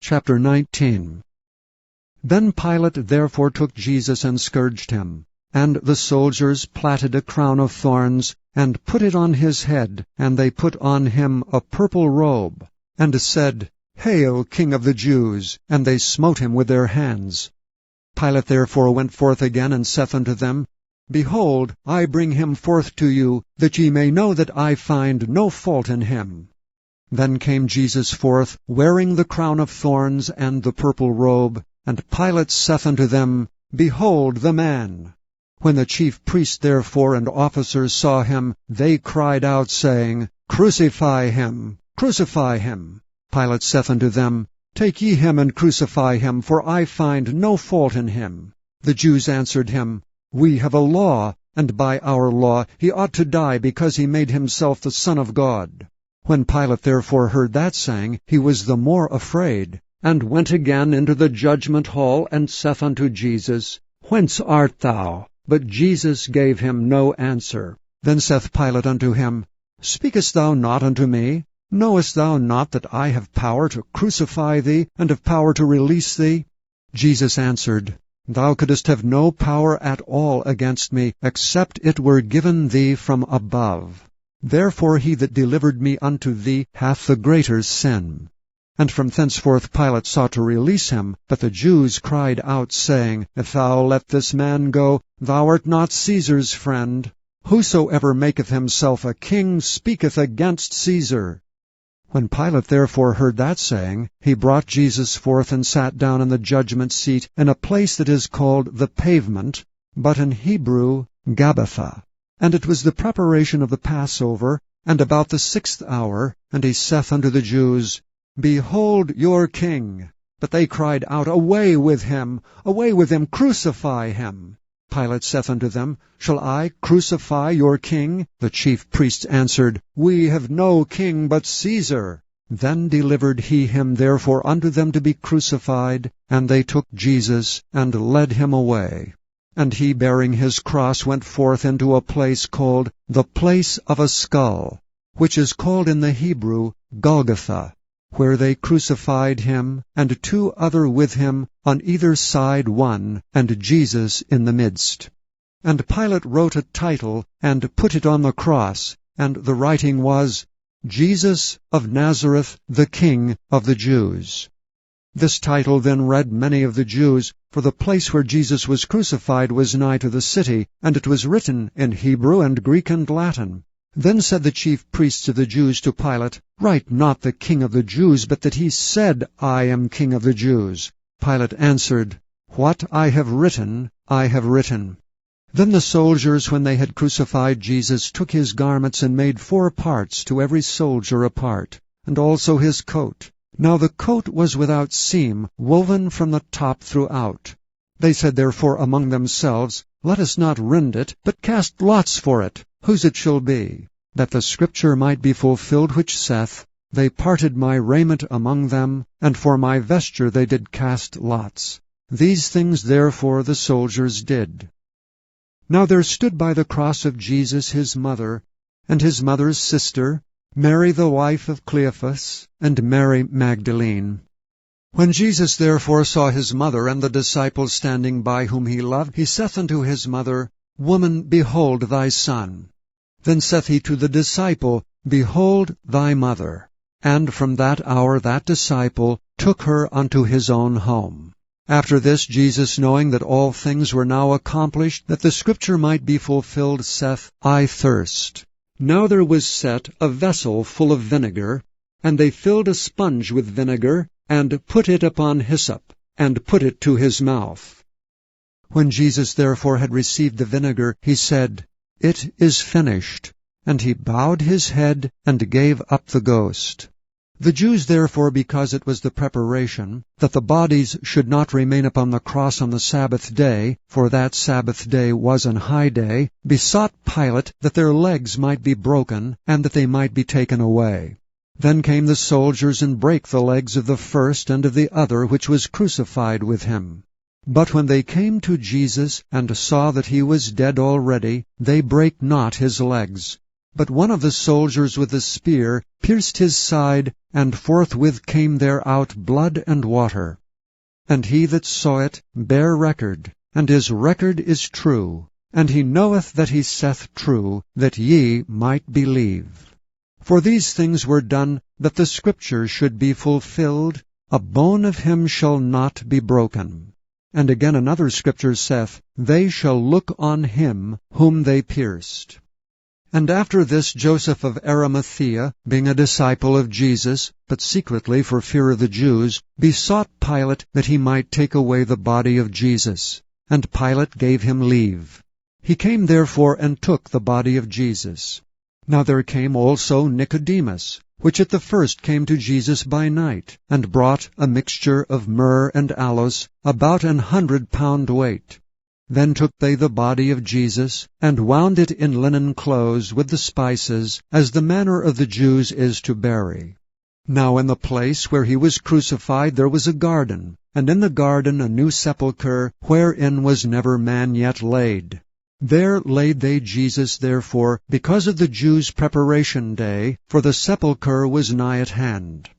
Chapter 19. Then Pilate therefore took Jesus and scourged him. And the soldiers platted a crown of thorns, and put it on his head, and they put on him a purple robe, and said, Hail, King of the Jews! And they smote him with their hands. Pilate therefore went forth again, and saith unto them, Behold, I bring him forth to you, that ye may know that I find no fault in him. Then came Jesus forth, wearing the crown of thorns and the purple robe, and Pilate saith unto them, Behold the man! When the chief priests therefore and officers saw him, they cried out, saying, Crucify him! Crucify him! Pilate saith unto them, Take ye him and crucify him, for I find no fault in him. The Jews answered him, We have a law, and by our law he ought to die, because he made himself the Son of God. When Pilate therefore heard that saying, he was the more afraid, and went again into the judgment hall, and saith unto Jesus, Whence art thou? But Jesus gave him no answer. Then saith Pilate unto him, Speakest thou not unto me? Knowest thou not that I have power to crucify thee, and have power to release thee? Jesus answered, Thou couldst have no power at all against me, except it were given thee from above. Therefore he that delivered me unto thee hath the greater sin. And from thenceforth Pilate sought to release him. But the Jews cried out, saying, If thou let this man go, thou art not Caesar's friend. Whosoever maketh himself a king speaketh against Caesar. When Pilate therefore heard that saying, he brought Jesus forth, and sat down in the judgment seat, in a place that is called the Pavement, but in Hebrew Gabbatha. And it was the preparation of the Passover, and about the 6th hour, and he saith unto the Jews, Behold your king! But they cried out, Away with him! Away with him! Crucify him! Pilate saith unto them, Shall I crucify your king? The chief priests answered, We have no king but Caesar. Then delivered he him therefore unto them to be crucified, and they took Jesus, and led him away. And he, bearing his cross, went forth into a place called the Place of a Skull, which is called in the Hebrew Golgotha, where they crucified him, and two other with him, on either side one, and Jesus in the midst. And Pilate wrote a title, and put it on the cross, and the writing was, Jesus of Nazareth, the King of the Jews. This title then read many of the Jews, for the place where Jesus was crucified was nigh to the city, and it was written in Hebrew and Greek and Latin. Then said the chief priests of the Jews to Pilate, Write not the King of the Jews, but that he said, I am King of the Jews. Pilate answered, What I have written, I have written. Then the soldiers, when they had crucified Jesus, took his garments, and made 4 parts, to every soldier a part, and also his coat. Now the coat was without seam, woven from the top throughout. They said therefore among themselves, Let us not rend it, but cast lots for it, whose it shall be, that the scripture might be fulfilled which saith, They parted my raiment among them, and for my vesture they did cast lots. These things therefore the soldiers did. Now there stood by the cross of Jesus his mother, and his mother's sister, Mary the wife of Cleophas, and Mary Magdalene. When Jesus therefore saw his mother and the disciples standing by whom he loved, he saith unto his mother, Woman, behold thy son. Then saith he to the disciple, Behold thy mother. And from that hour that disciple took her unto his own home. After this Jesus, knowing that all things were now accomplished, that the scripture might be fulfilled, saith, I thirst. Now there was set a vessel full of vinegar, and they filled a sponge with vinegar, and put it upon hyssop, and put it to his mouth. When Jesus therefore had received the vinegar, he said, It is finished. And he bowed his head, and gave up the ghost. The Jews therefore, because it was the preparation, that the bodies should not remain upon the cross on the Sabbath day, for that Sabbath day was an high day, besought Pilate that their legs might be broken, and that they might be taken away. Then came the soldiers, and brake the legs of the first and of the other which was crucified with him. But when they came to Jesus, and saw that he was dead already, they brake not his legs. But one of the soldiers with a spear pierced his side, and forthwith came there out blood and water. And he that saw it bare record, and his record is true, and he knoweth that he saith true, that ye might believe. For these things were done, that the Scripture should be fulfilled, A bone of him shall not be broken. And again another Scripture saith, They shall look on him whom they pierced. And after this Joseph of Arimathea, being a disciple of Jesus, but secretly for fear of the Jews, besought Pilate that he might take away the body of Jesus. And Pilate gave him leave. He came therefore and took the body of Jesus. Now there came also Nicodemus, which at the first came to Jesus by night, and brought a mixture of myrrh and aloes, about 100 pound weight. Then took they the body of Jesus, and wound it in linen clothes with the spices, as the manner of the Jews is to bury. Now in the place where he was crucified there was a garden, and in the garden a new sepulchre, wherein was never man yet laid. There laid they Jesus therefore, because of the Jews' preparation day, for the sepulchre was nigh at hand.